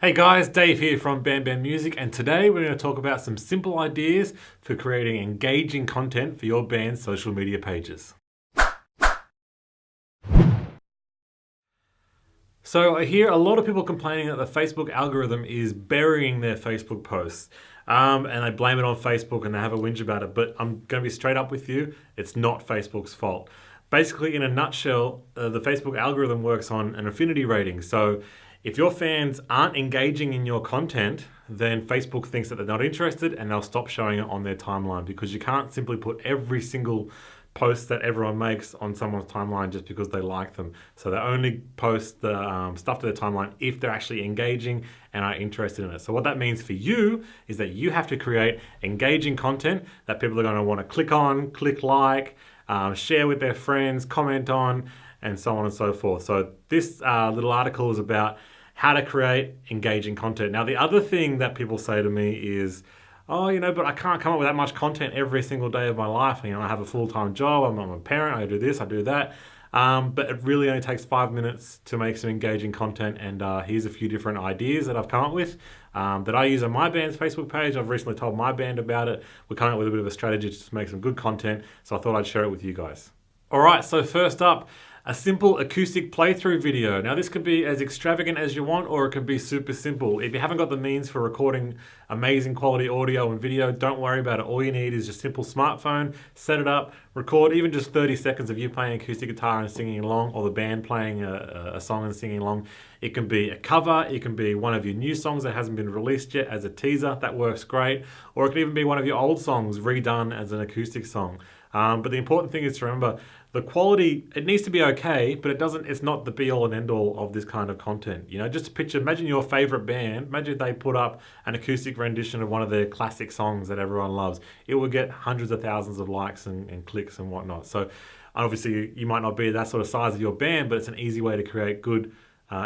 Hey guys, Dave here from Bam Bam Music, and today we're going to talk about some simple ideas for creating engaging content for your band's social media pages. So I hear a lot of people complaining that the Facebook algorithm is burying their Facebook posts. And they blame it on Facebook and they have a whinge about it, but I'm going to be straight up with you, it's not Facebook's fault. Basically, in a nutshell, the Facebook algorithm works on an affinity rating. So if your fans aren't engaging in your content, then Facebook thinks that they're not interested and they'll stop showing it on their timeline, because you can't simply put every single post that everyone makes on someone's timeline just because they like them. So they only post the stuff to their timeline if they're actually engaging and are interested in it. So what that means for you is that you have to create engaging content that people are going to want to click on, click like, share with their friends, comment on, and so on and so forth. So this little article is about how to create engaging content. Now, the other thing that people say to me is, oh, but I can't come up with that much content every single day of my life. I have a full-time job, I'm a parent, I do this, I do that. But it really only takes 5 minutes to make some engaging content, and here's a few different ideas that I've come up with that I use on my band's Facebook page. I've recently told my band about it. We're coming up with a bit of a strategy to make some good content, so I thought I'd share it with you guys. All right, so first up, a simple acoustic playthrough video. Now this could be as extravagant as you want, or it could be super simple. If you haven't got the means for recording amazing quality audio and video, don't worry about it. All you need is your simple smartphone, set it up, record even just 30 seconds of you playing acoustic guitar and singing along, or the band playing a song and singing along. It can be a cover, it can be one of your new songs that hasn't been released yet as a teaser, that works great. Or it can even be one of your old songs redone as an acoustic song. But the important thing is to remember, the quality, it needs to be okay, but it's not the be all and end all of this kind of content. Just picture, imagine your favorite band, imagine if they put up an acoustic rendition of one of their classic songs that everyone loves. It would get hundreds of thousands of likes and clicks and whatnot. So obviously you might not be that sort of size of your band, but it's an easy way to create good,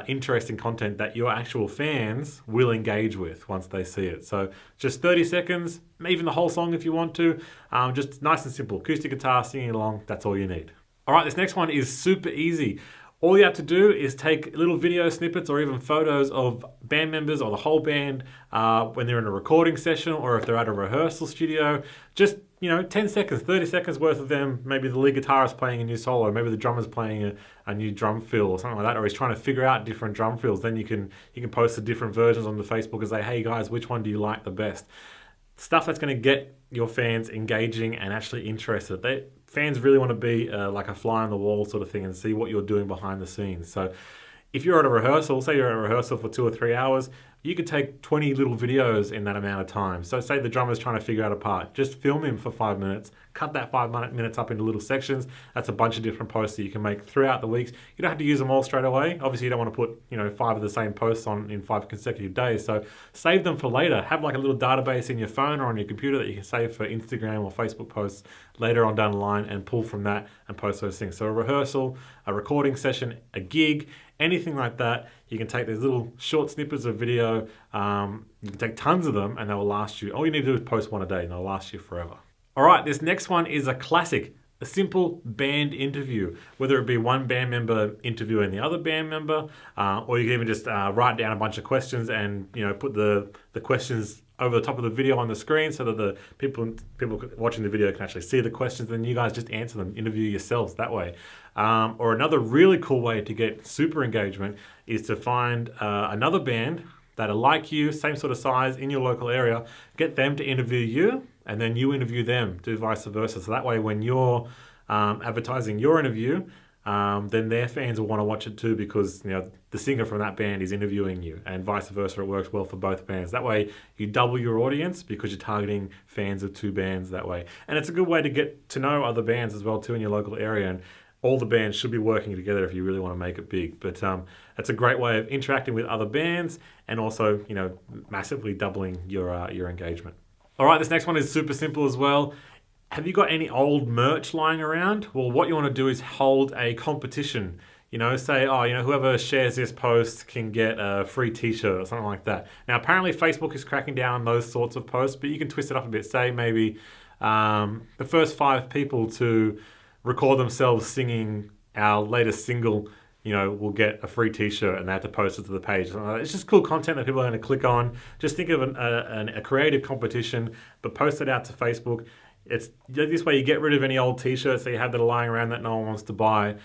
interesting content that your actual fans will engage with once they see it. So just 30 seconds, even the whole song if you want to, just nice and simple. Acoustic guitar, singing along, that's all you need. All right, this next one is super easy. All you have to do is take little video snippets or even photos of band members or the whole band when they're in a recording session, or if they're at a rehearsal studio. Just 10 seconds, 30 seconds worth of them. Maybe the lead guitarist playing a new solo, maybe the drummer's playing a new drum fill or something like that, or he's trying to figure out different drum fills. Then you can post the different versions on the Facebook and say, hey guys, which one do you like the best? Stuff that's going to get your fans engaging and actually interested. Fans really want to be like a fly on the wall sort of thing and see what you're doing behind the scenes. So if you're at a rehearsal, say you're at a rehearsal for 2 or 3 hours, you could take 20 little videos in that amount of time. So say the drummer's trying to figure out a part, just film him for 5 minutes, cut that 5 minutes up into little sections. That's a bunch of different posts that you can make throughout the weeks. You don't have to use them all straight away. Obviously you don't want to put 5 of the same posts on in 5 consecutive days. So save them for later. Have like a little database in your phone or on your computer that you can save for Instagram or Facebook posts later on down the line, and pull from that and post those things. So a rehearsal, a recording session, a gig, anything like that, you can take these little short snippets of video, you can take tons of them and they will last you. All you need to do is post one a day and they'll last you forever. All right, this next one is a classic, a simple band interview, whether it be one band member interviewing the other band member, or you can even just write down a bunch of questions and put the questions over the top of the video on the screen so that the people watching the video can actually see the questions, and you guys just answer them, interview yourselves that way. Or another really cool way to get super engagement is to find another band that are like you, same sort of size, in your local area, get them to interview you, and then you interview them, do vice versa. So that way when you're advertising your interview, then their fans will want to watch it too, because the singer from that band is interviewing you, and vice versa. It works well for both bands. That way you double your audience because you're targeting fans of 2 bands that way. And it's a good way to get to know other bands as well too in your local area, and all the bands should be working together if you really want to make it big. But it's a great way of interacting with other bands and also massively doubling your engagement. All right, this next one is super simple as well. Have you got any old merch lying around? Well, what you want to do is hold a competition. Say, whoever shares this post can get a free t-shirt or something like that. Now, apparently Facebook is cracking down on those sorts of posts, but you can twist it up a bit. Say maybe the first 5 people to record themselves singing our latest single will get a free t-shirt and they have to post it to the page. It's just cool content that people are going to click on. Just think of a creative competition, but post it out to Facebook. It's this way you get rid of any old t-shirts that you have that are lying around that no one wants to buy.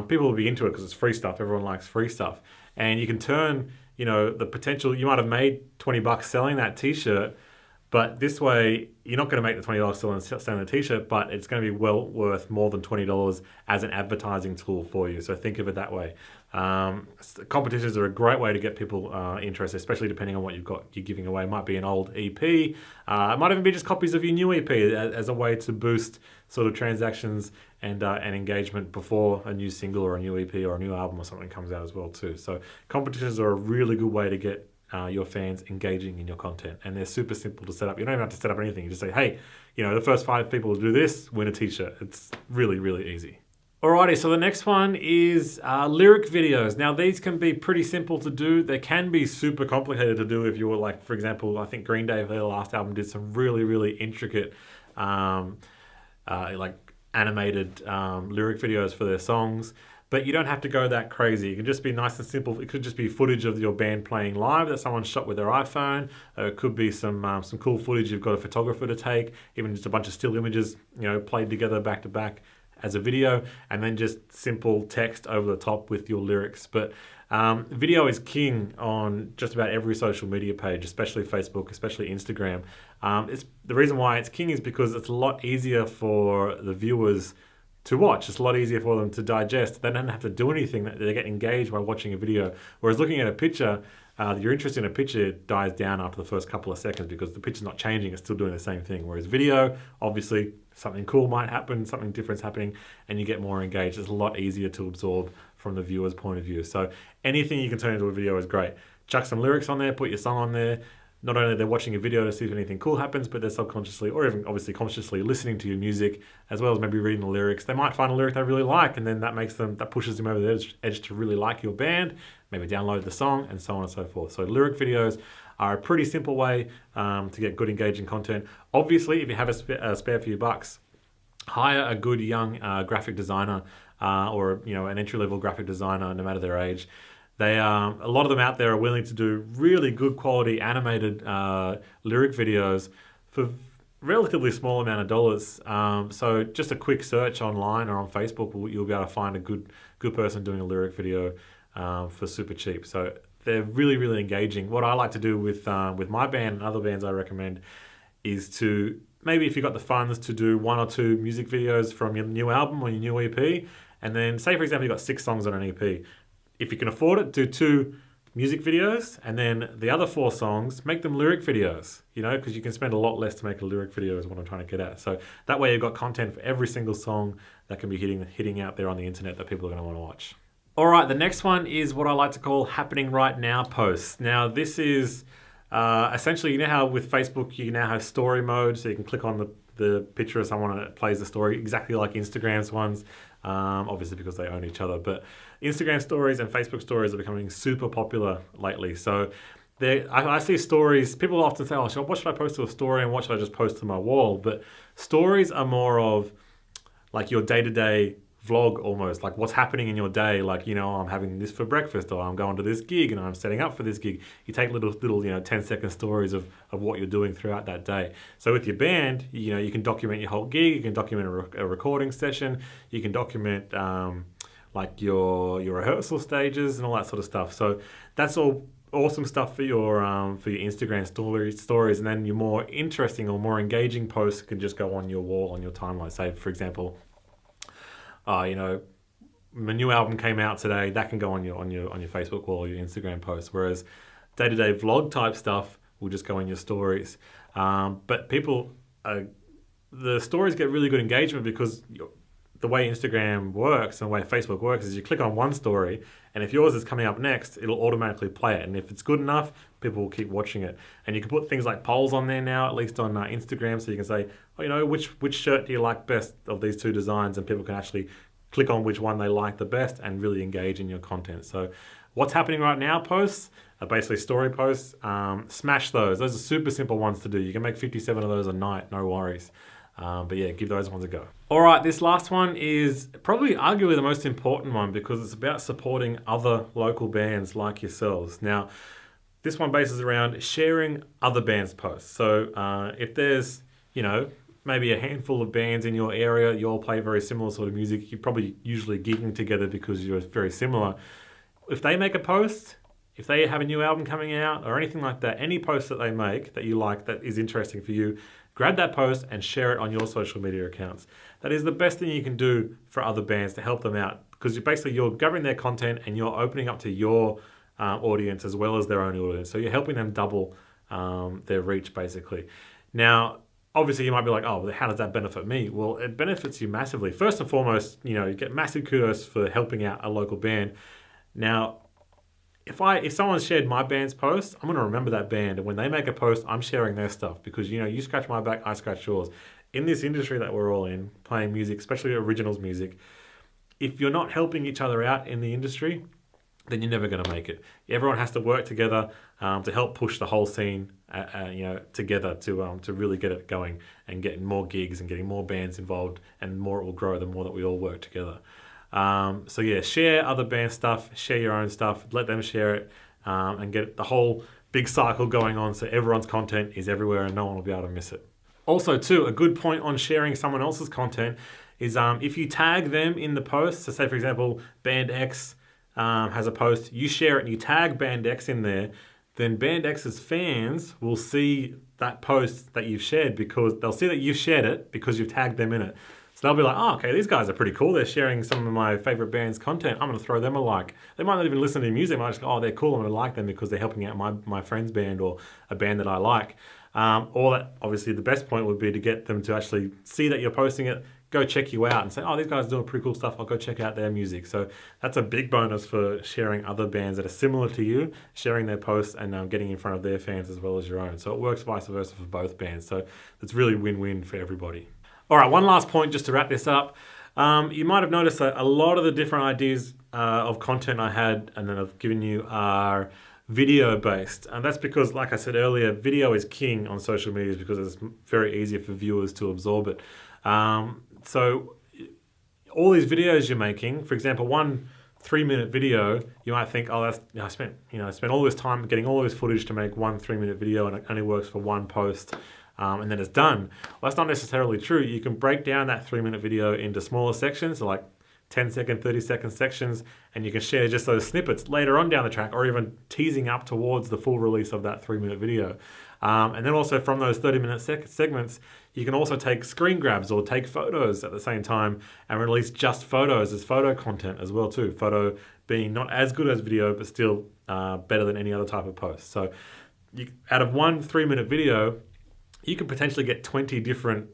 People will be into it because it's free stuff. Everyone likes free stuff. And you can turn, the potential, you might have made $20 selling that t-shirt, but this way, you're not going to make the $20 selling the t-shirt, but it's going to be well worth more than $20 as an advertising tool for you. So think of it that way. Competitions are a great way to get people interested, especially depending on what you're giving away. It might be an old EP. It might even be just copies of your new EP as a way to boost sort of transactions and engagement before a new single or a new EP or a new album or something comes out as well too. So competitions are a really good way to get your fans engaging in your content, and they're super simple to set up. You don't even have to set up anything. You just say, hey, the first 5 people to do this win a t-shirt. It's really, really easy. Alrighty, so the next one is lyric videos. Now these can be pretty simple to do. They can be super complicated to do if you were like, for example, I think Green Day, their last album, did some really, really intricate like animated lyric videos for their songs. But you don't have to go that crazy. It can just be nice and simple. It could just be footage of your band playing live that someone shot with their iPhone. It could be some cool footage you've got a photographer to take, even just a bunch of still images, played together back to back as a video, and then just simple text over the top with your lyrics. But video is king on just about every social media page, especially Facebook, especially Instagram. The reason why it's king is because it's a lot easier for the viewers to watch. It's a lot easier for them to digest. They don't have to do anything. They get engaged by watching a video. Whereas looking at a picture, your interest in a picture dies down after the first couple of seconds because the picture's not changing. It's still doing the same thing. Whereas video, obviously, something cool might happen, something different's happening, and you get more engaged. It's a lot easier to absorb from the viewer's point of view. So anything you can turn into a video is great. Chuck some lyrics on there, put your song on there. Not only they're watching a video to see if anything cool happens, but they're subconsciously or even obviously consciously listening to your music, as well as maybe reading the lyrics. They might find a lyric they really like, and then that pushes them over the edge to really like your band, maybe download the song, and so on and so forth. So lyric videos are a pretty simple way to get good engaging content. Obviously, if you have a spare few bucks, hire a good young graphic designer or an entry-level graphic designer, no matter their age. A lot of them out there are willing to do really good quality animated lyric videos for relatively small amount of dollars. So just a quick search online or on Facebook, you'll be able to find a good person doing a lyric video for super cheap. So they're really, really engaging. What I like to do with my band and other bands I recommend is to maybe if you've got the funds to do 1 or 2 music videos from your new album or your new EP, and then say for example you've got 6 songs on an EP. If you can afford it, do 2 music videos, and then the other 4 songs, make them lyric videos, because you can spend a lot less to make a lyric video is what I'm trying to get at. So that way you've got content for every single song that can be hitting out there on the internet that people are going to want to watch. All right, the next one is what I like to call happening right now posts. Now this is essentially, how with Facebook you now have story mode, so you can click on the picture of someone that plays the story, exactly like Instagram's ones, obviously because they own each other. But Instagram stories and Facebook stories are becoming super popular lately. So I see stories, people often say, what should I post to a story and what should I just post to my wall? But stories are more of like your day-to-day vlog almost, like what's happening in your day, like, I'm having this for breakfast, or I'm going to this gig and I'm setting up for this gig. You take little 10-second stories of what you're doing throughout that day. So with your band, you can document your whole gig, you can document a recording session, you can document like your rehearsal stages and all that sort of stuff. So that's all awesome stuff for your Instagram stories, and then your more interesting or more engaging posts can just go on your wall, on your timeline. Say, for example, my new album came out today. That can go on your Facebook wall or your Instagram post. Whereas day-to-day vlog type stuff will just go on your stories. But people, the stories get really good engagement because the way Instagram works and the way Facebook works is you click on one story, and if yours is coming up next, it'll automatically play it. And if it's good enough, people will keep watching it. And you can put things like polls on there now, at least on Instagram, so you can say, which shirt do you like best of these 2 designs, and people can actually click on which one they like the best and really engage in your content. So what's happening right now posts are basically story posts. Smash those. Those are super simple ones to do. You can make 57 of those a night, no worries. But yeah, give those ones a go. All right, this last one is probably arguably the most important one because it's about supporting other local bands like yourselves. Now, this one bases around sharing other bands' posts. So if there's, maybe a handful of bands in your area, you all play very similar sort of music, you're probably usually gigging together because you're very similar. If they make a post, if they have a new album coming out or anything like that, any post that they make that you like that is interesting for you, grab that post and share it on your social media accounts. That is the best thing you can do for other bands to help them out because you're gathering their content and you're opening up to your audience as well as their own audience. So you're helping them double their reach basically. Now, obviously you might be like, oh, how does that benefit me? Well, it benefits you massively. First and foremost, you get massive kudos for helping out a local band. Now, if someone shared my band's post, I'm going to remember that band. And when they make a post, I'm sharing their stuff because, you scratch my back, I scratch yours. In this industry that we're all in, playing music, especially originals music, if you're not helping each other out in the industry, then you're never going to make it. Everyone has to work together to help push the whole scene, together to really get it going and getting more gigs and getting more bands involved, and the more it will grow, the more that we all work together. So yeah, share other band stuff, share your own stuff, let them share it, and get the whole big cycle going on so everyone's content is everywhere and no one will be able to miss it. Also too, a good point on sharing someone else's content is if you tag them in the post, so say for example, Band X has a post, you share it and you tag Band X in there, then Band X's fans will see that post that you've shared because they'll see that you've shared it because you've tagged them in it. So they'll be like, oh, okay, these guys are pretty cool. They're sharing some of my favorite band's content. I'm going to throw them a like. They might not even listen to music. They might just go, oh, they're cool. I'm going to like them because they're helping out my friend's band or a band that I like. Or that, obviously, the best point would be to get them to actually see that you're posting it, go check you out and say, oh, these guys are doing pretty cool stuff. I'll go check out their music. So that's a big bonus for sharing other bands that are similar to you, sharing their posts and getting in front of their fans as well as your own. So it works vice versa for both bands. So it's really win-win for everybody. All right, one last point just to wrap this up. You might have noticed that a lot of the different ideas of content I had and then I've given you are video based. And that's because, like I said earlier, video is king on social media because it's very easy for viewers to absorb it. So all these videos you're making, for example, 1 3-minute video, you might think, oh, I spent all this time getting all this footage to make 1 3-minute video and it only works for one post. And then it's done. Well, that's not necessarily true. You can break down that 3-minute video into smaller sections, so like 10-second, 30-second sections, and you can share just those snippets later on down the track or even teasing up towards the full release of that 3-minute video. And then also from those 30-minute segments, you can also take screen grabs or take photos at the same time and release just photos as photo content as well too. Photo being not as good as video, but still better than any other type of post. So out of 1 3-minute video, you could potentially get 20 different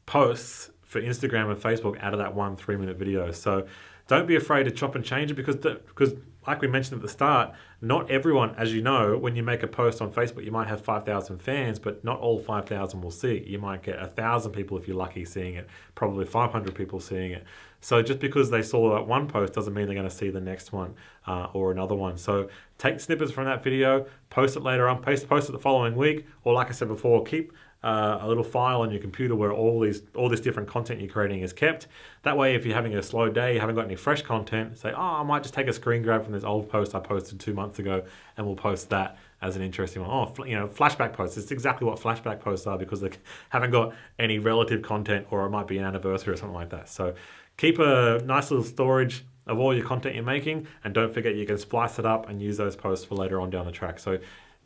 posts for Instagram and Facebook out of that 1 3-minute video. So don't be afraid to chop and change it because like we mentioned at the start, not everyone, as you know, when you make a post on Facebook, you might have 5,000 fans, but not all 5,000 will see it. You might get 1,000 people if you're lucky seeing it, probably 500 people seeing it. So just because they saw that one post doesn't mean they're going to see the next one or another one. So take snippets from that video, post it later on, post it the following week, or like I said before, keep a little file on your computer where all this different content you're creating is kept. That way, if you're having a slow day, you haven't got any fresh content, say, oh, I might just take a screen grab from this old post I posted 2 months ago, and we'll post that as an interesting one. Oh, flashback posts. It's exactly what flashback posts are because they haven't got any relative content, or it might be an anniversary or something like that. So keep a nice little storage of all your content you're making, and don't forget you can splice it up and use those posts for later on down the track. So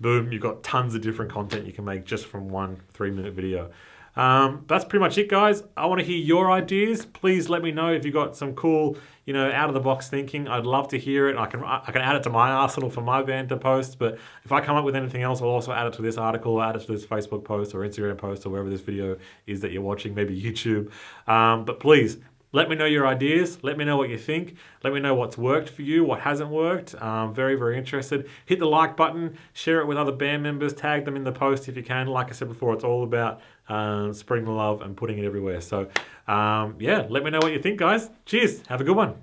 boom, you've got tons of different content you can make just from 1 3-minute video. That's pretty much it, guys. I want to hear your ideas. Please let me know if you've got some cool, out-of-the-box thinking. I'd love to hear it. I can add it to my arsenal for my band to post, but if I come up with anything else, I'll also add it to this article, add it to this Facebook post or Instagram post or wherever this video is that you're watching, maybe YouTube. But please, let me know your ideas. Let me know what you think. Let me know what's worked for you, what hasn't worked. Very, very interested. Hit the like button. Share it with other band members. Tag them in the post if you can. Like I said before, it's all about spreading the love and putting it everywhere. So, let me know what you think, guys. Cheers. Have a good one.